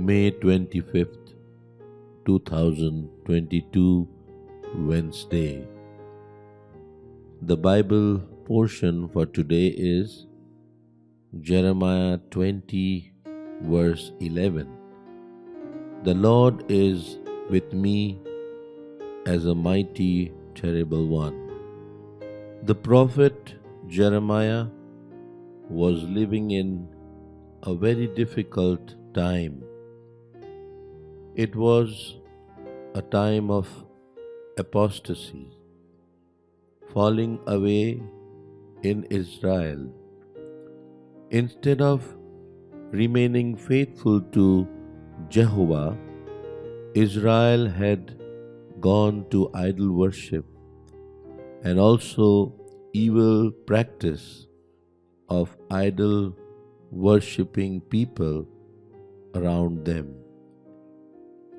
May 25th, 2022, Wednesday. The Bible portion for today is Jeremiah 20, verse 11. The Lord is with me as a mighty, terrible one. The prophet Jeremiah was living in a very difficult time. It was a time of apostasy, falling away in Israel. Instead of remaining faithful to Jehovah, Israel had gone to idol worship and also evil practice of idol worshipping people around them.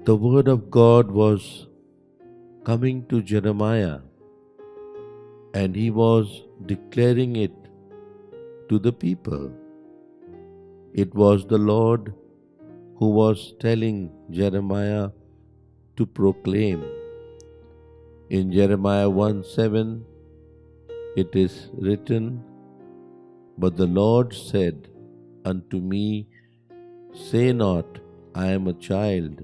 The word of God was coming to Jeremiah, and he was declaring it to the people. It was the Lord who was telling Jeremiah to proclaim. In Jeremiah 1:7, it is written, "But the Lord said unto me, Say not, I am a child,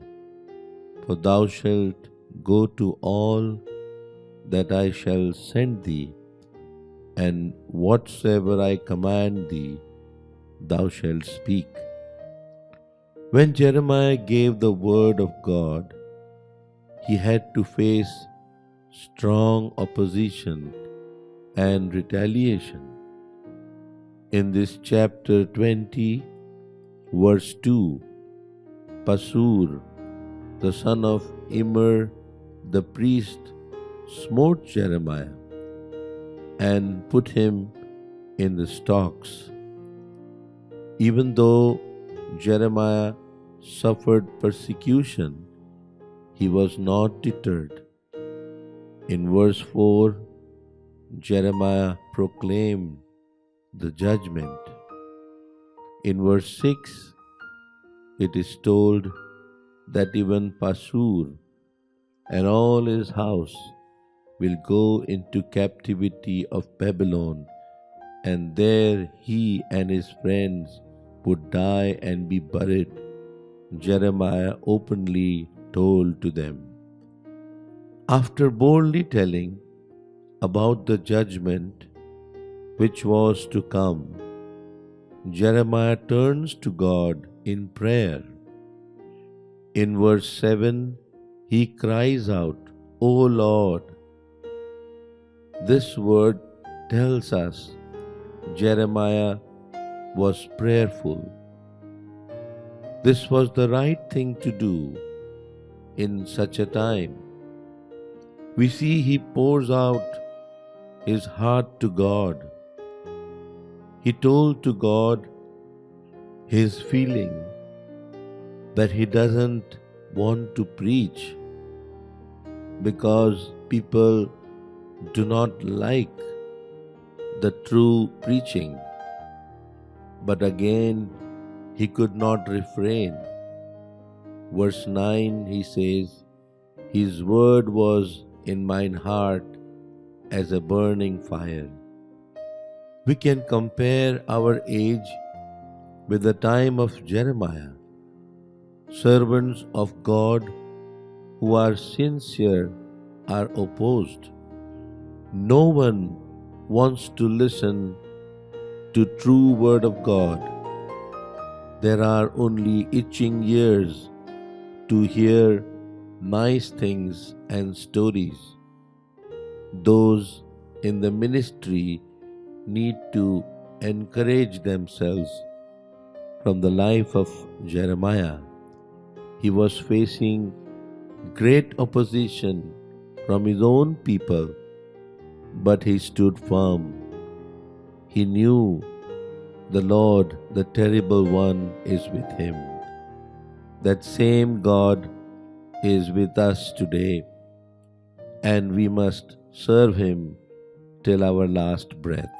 for thou shalt go to all that I shall send thee, and whatsoever I command thee, thou shalt speak." When Jeremiah gave the word of God, he had to face strong opposition and retaliation. In this chapter 20, verse 2, Pasur, the son of Immer the priest, smote Jeremiah and put him in the stocks. Even though Jeremiah suffered persecution, he was not deterred. In verse 4, Jeremiah proclaimed the judgment. In verse 6, it is told that even Pasur and all his house will go into captivity of Babylon, and there he and his friends would die and be buried, Jeremiah openly told to them. After boldly telling about the judgment which was to come, Jeremiah turns to God in prayer. In verse 7, he cries out, "O Lord." This word tells us Jeremiah was prayerful. This was the right thing to do in such a time. We see he pours out his heart to God. He told to God his feeling that he doesn't want to preach because people do not like the true preaching. But again, he could not refrain. Verse 9, he says, "His word was in mine heart as a burning fire." We can compare our age with the time of Jeremiah. Servants of God who are sincere are opposed. No one wants to listen to true word of God. There are only itching ears to hear nice things and stories. Those in the ministry need to encourage themselves from the life of Jeremiah. He was facing great opposition from his own people, but he stood firm. He knew the Lord, the terrible one, is with him. That same God is with us today, and we must serve him till our last breath.